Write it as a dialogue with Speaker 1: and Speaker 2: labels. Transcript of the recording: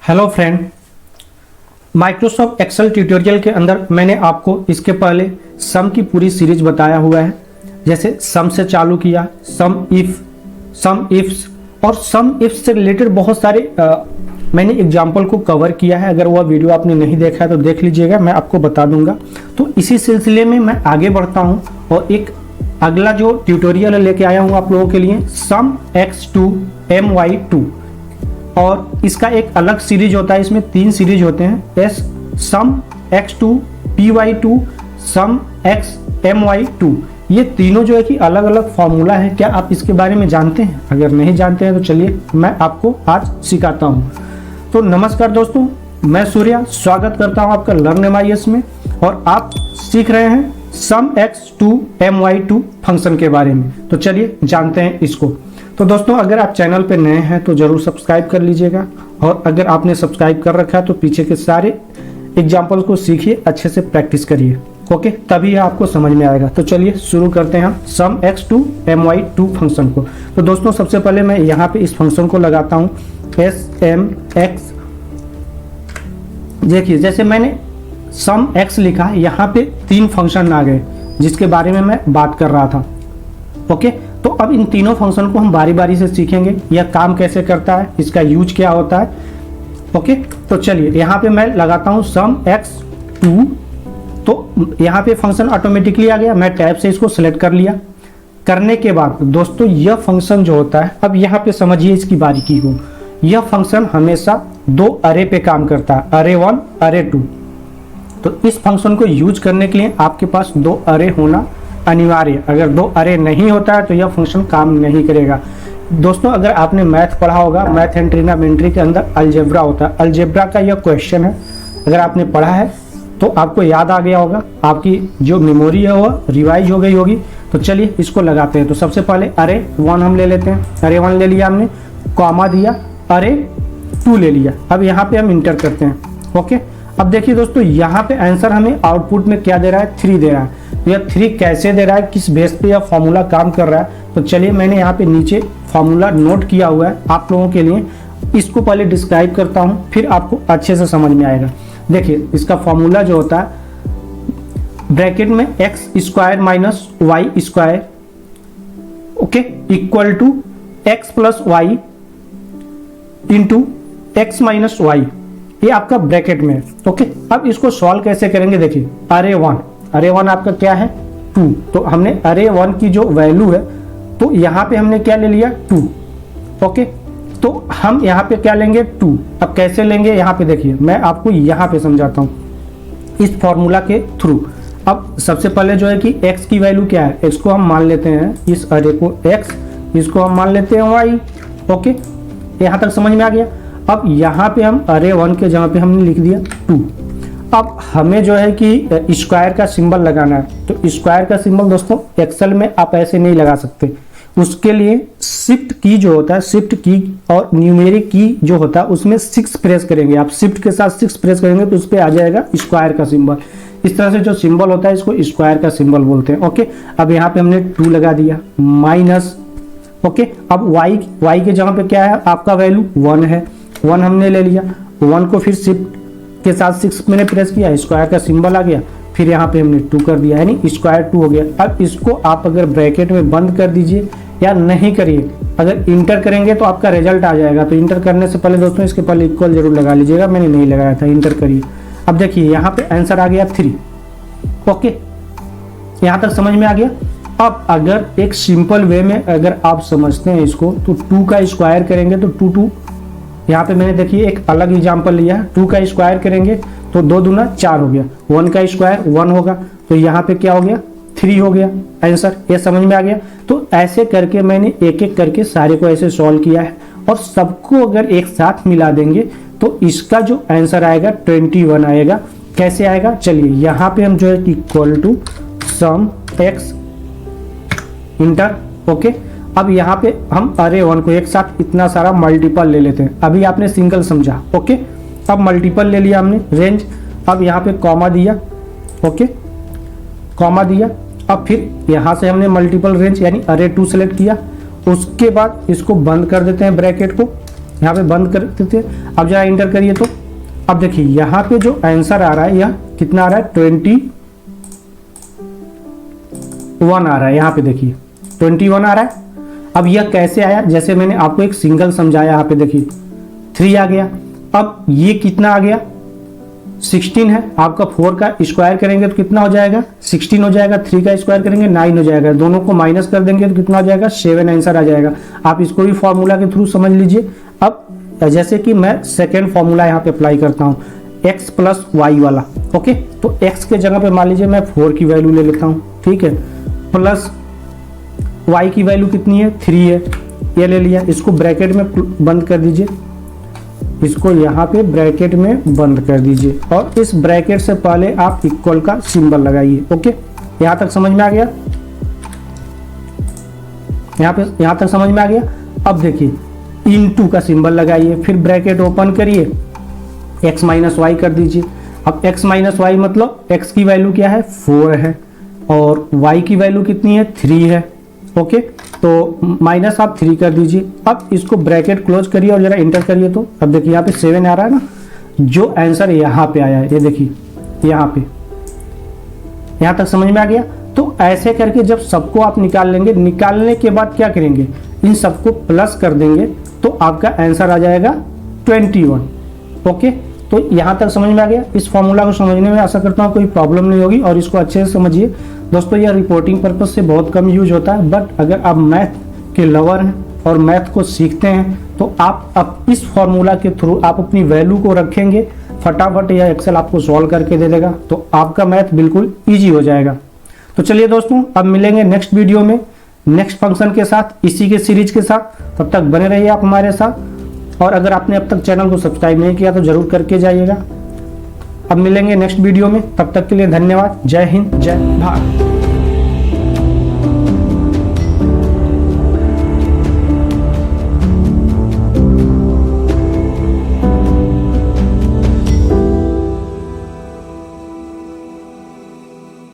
Speaker 1: Hello friend, Microsoft Excel tutorial के अंदर मैंने आपको इसके पहले सम की पूरी सीरीज बताया हुआ है। जैसे सम से चालू किया, सम इफ्स और सम इफ्स से रिलेटेड बहुत सारे मैंने एग्जाम्पल को कवर किया है। अगर वह वीडियो आपने नहीं देखा है तो देख लीजिएगा, मैं आपको बता दूंगा। तो इसी सिलसिले में मैं आगे बढ़ता हूँ और एक अगला जो ट्यूटोरियल लेके आया हूँ आप लोगों के लिए, सम x2 my2, और इसका एक अलग सीरीज होता है। इसमें 3 सीरीज होते हैं, सम x2 py2, सम x my2। ये तीनों जो है कि अलग अलग फॉर्मूला है। क्या आप इसके बारे में जानते हैं? अगर नहीं जानते हैं तो चलिए मैं आपको आज सिखाता हूँ। तो नमस्कार दोस्तों, मैं सूर्या स्वागत करता हूँ आपका लर्न MIS में, और आप सीख रहे हैं सम x2 my2 फंक्शन के बारे में। तो चलिए जानते हैं इसको। तो दोस्तों, अगर आप चैनल पे नए हैं तो जरूर सब्सक्राइब कर लीजिएगा, और अगर आपने सब्सक्राइब कर रखा है तो पीछे के सारे एग्जाम्पल्स को सीखिए, अच्छे से प्रैक्टिस करिए, ओके, तभी आपको समझ में आएगा। तो चलिए शुरू करते हैं हम सम x2 my2 फंक्शन को। तो दोस्तों, सबसे पहले मैं यहाँ पे इस फंक्शन को लगाता हूँ smx। देखिए, जैसे मैंने सम x लिखा, यहाँ पे 3 फंक्शन आ गए जिसके बारे में मैं बात कर रहा था, ओके। तो अब इन तीनों फंक्शन को हम बारी बारी से सीखेंगे, यह काम कैसे करता है, इसका यूज क्या होता है, ओके। तो चलिए यहाँ पे मैं लगाता हूँ सम x2। तो यहाँ पे फंक्शन ऑटोमेटिकली आ गया, मैं टैब से इसको सिलेक्ट कर लिया। करने के बाद दोस्तों, यह फंक्शन जो होता है, अब यहाँ पे समझिए इसकी बारीकी को। यह फंक्शन हमेशा 2 अरे पे काम करता है, अरे 1 अरे 2। तो इस फंक्शन को यूज करने के लिए आपके पास 2 अरे होना अनिवार्य। अगर 2 अरे नहीं होता है तो यह फंक्शन काम नहीं करेगा। दोस्तों, अगर आपने मैथ पढ़ा होगा, मैथ एंड ट्रिग्नोमेट्री के अंदर अलजेब्रा होता है, अलजेब्रा का यह क्वेश्चन है। अगर आपने पढ़ा है तो आपको याद आ गया होगा, आपकी जो मेमोरी है वो रिवाइज हो गई होगी। तो चलिए इसको लगाते हैं। तो सबसे पहले अरे 1 हम ले लेते हैं। अरे 1 ले लिया हमने, कॉमा दिया, अरे 2 ले लिया। अब यहाँ पे हम इंटर करते हैं, ओके। अब देखिए दोस्तों, यहाँ पे आंसर हमें आउटपुट में क्या दे रहा है, 3 दे रहा है। तो यह 3 कैसे दे रहा है, किस बेस पे यह फॉर्मूला काम कर रहा है, तो चलिए मैंने यहाँ पे नीचे फॉर्मूला नोट किया हुआ है आप लोगों के लिए। इसको पहले डिस्क्राइब करता हूँ, फिर आपको अच्छे से समझ में आएगा। देखिए, इसका फॉर्मूला जो होता है, ब्रैकेट में x² minus y², okay, equal to x plus y into x minus y, ये आपका ब्रैकेट में है, ओके। अब इसको सॉल्व कैसे करेंगे, देखिए अरे 1 आपका क्या है, 2। तो हमने अरे 1 की जो वैल्यू है, तो यहाँ पे हमने क्या ले लिया, 2, ओके। तो हम यहाँ पे क्या लेंगे, 2। अब कैसे लेंगे, यहाँ पे देखिए, मैं आपको यहाँ पे समझाता हूँ इस फॉर्मूला के थ्रू। अब सबसे पहले जो है कि x की वैल्यू क्या है, x को हम मान लेते हैं, इस अरे को x, इसको हम मान लेते हैं y, ओके। यहाँ तक समझ में आ गया। अब यहाँ पे हम अरे 1 के जगह पे हमने लिख दिया 2। अब हमें जो है कि स्क्वायर का सिंबल लगाना है। तो स्क्वायर का सिंबल दोस्तों एक्सेल में आप ऐसे नहीं लगा सकते। उसके लिए शिफ्ट की जो होता है, शिफ्ट की और न्यूमेरिक की जो होता है, उसमें 6 प्रेस करेंगे आप। शिफ्ट के साथ 6 प्रेस करेंगे तो उस पर आ जाएगा स्क्वायर का सिंबल। इस तरह से जो सिंबल होता है इसको स्क्वायर का सिंबल बोलते हैं, ओके। अब यहाँ पे हमने 2 लगा दिया, माइनस, ओके। अब y के जगह पे क्या है, आपका वैल्यू 1 है, 1 हमने ले लिया। 1 को फिर शिफ्ट के साथ 6 मैंने प्रेस किया, स्क्वायर का सिंबल आ गया, फिर यहाँ पे हमने 2 कर दिया, यानी स्क्वायर 2 हो गया। अब इसको आप अगर ब्रैकेट में बंद कर दीजिए या नहीं करिए, अगर इंटर करेंगे तो आपका रिजल्ट आ जाएगा। तो इंटर करने से पहले दोस्तों इसके पहले इक्वल जरूर लगा लीजिएगा, मैंने नहीं लगाया था, इंटर करिए। अब देखिए यहाँ पे आंसर आ गया 3, ओके। यहाँ तक समझ में आ गया। अब अगर एक सिंपल वे में अगर आप समझते हैं इसको, तो 2 का स्क्वायर करेंगे तो 2 यहाँ पे मैंने देखिए एक अलग एग्जांपल लिया है। 2 का स्क्वायर करेंगे तो 2 दूना 4 हो गया, 1 का स्क्वायर 1 होगा, तो यहाँ पे क्या हो गया, 3 हो गया आंसर। ये समझ में आ गया। तो ऐसे करके मैंने एक एक करके सारे को ऐसे सॉल्व किया है, और सबको अगर एक साथ मिला देंगे तो इसका जो आंसर आएगा 21 आएगा। कैसे आएगा, चलिए यहाँ पे हम जो है equal to sum x inter, okay. अब यहाँ पे हम अरे 1 को एक साथ इतना सारा मल्टीपल ले लेते हैं। अभी आपने सिंगल समझा, ओके। अब मल्टीपल ले लिया हमने, रेंज। अब यहाँ पे कॉमा दिया, ओके, कॉमा दिया। अब फिर यहाँ से हमने मल्टीपल रेंज यानी अरे 2 सेलेक्ट किया। उसके बाद इसको बंद कर देते हैं ब्रैकेट को, यहाँ पे बंद करते थे। अब जरा इंटर करिए तो अब देखिए यहाँ पे जो आंसर आ रहा है यह कितना आ रहा है 21 आ रहा है। यहाँ पे देखिए 21 आ रहा है। अब यह कैसे आया, जैसे मैंने आपको एक सिंगल समझाया, यहाँ पे देखिए 3 आ गया। अब ये कितना आ गया 16 है। आपका 4 का स्क्वायर करेंगे तो कितना हो जाएगा 16 हो जाएगा। 3 का स्क्वायर करेंगे 9 हो जाएगा। दोनों को माइनस कर देंगे तो कितना हो जाएगा 7 आंसर आ जाएगा। आप इसको भी फॉर्मूला के थ्रू समझ लीजिए। अब जैसे कि मैं सेकेंड फॉर्मूला यहाँ पे अप्लाई करता हूँ x प्लस वाई वाला। ओके, तो x के जगह पे मान लीजिए मैं 4 की वैल्यू ले लेता हूँ, ठीक है, प्लस y की वैल्यू कितनी है 3 है, ये ले लिया। इसको ब्रैकेट में बंद कर दीजिए, इसको यहाँ पे ब्रैकेट में बंद कर दीजिए और इस ब्रैकेट से पहले आप इक्वल का सिंबल लगाइए। ओके, यहाँ तक समझ में आ गया, यहाँ तक समझ में आ गया। अब देखिए इनटू का सिंबल लगाइए, फिर ब्रैकेट ओपन करिए, x माइनस वाई कर दीजिए। अब x माइनस वाई मतलब x की वैल्यू क्या है 4 है और y की वैल्यू कितनी है 3 है। ओके, तो माइनस आप 3 कर दीजिए। अब इसको ब्रैकेट क्लोज करिए और जरा इंटर करिए तो अब देखिए यहाँ पे 7 आ रहा है ना। जो आंसर यहाँ पे आया है ये देखिए यहाँ पे, यहाँ तक समझ में आ गया। तो ऐसे करके जब सबको आप निकाल लेंगे, निकालने के बाद क्या करेंगे, इन सबको प्लस कर देंगे तो आपका आंसर आ जाएगा 21। ओके, तो यहाँ तक समझ में आ गया। इस फॉर्मूला को समझने में आशा करता हूँ कोई प्रॉब्लम नहीं होगी और इसको अच्छे से समझिए। दोस्तों यह रिपोर्टिंग पर्पस से बहुत कम यूज होता है, बट अगर आप मैथ के लवर हैं और मैथ को सीखते हैं तो आप अब इस फॉर्मूला के थ्रू आप अपनी वैल्यू को रखेंगे, फटाफट यह एक्सेल आपको सॉल्व करके दे देगा, तो आपका मैथ बिल्कुल ईजी हो जाएगा। तो चलिए दोस्तों, अब मिलेंगे नेक्स्ट वीडियो में नेक्स्ट फंक्शन के साथ, इसी के सीरीज के साथ। तब तक बने रहिए आप हमारे साथ और अगर आपने अब तक चैनल को सब्सक्राइब नहीं किया तो जरूर करके जाइएगा। अब मिलेंगे नेक्स्ट वीडियो में, तब तक के लिए धन्यवाद। जय हिंद, जय भारत।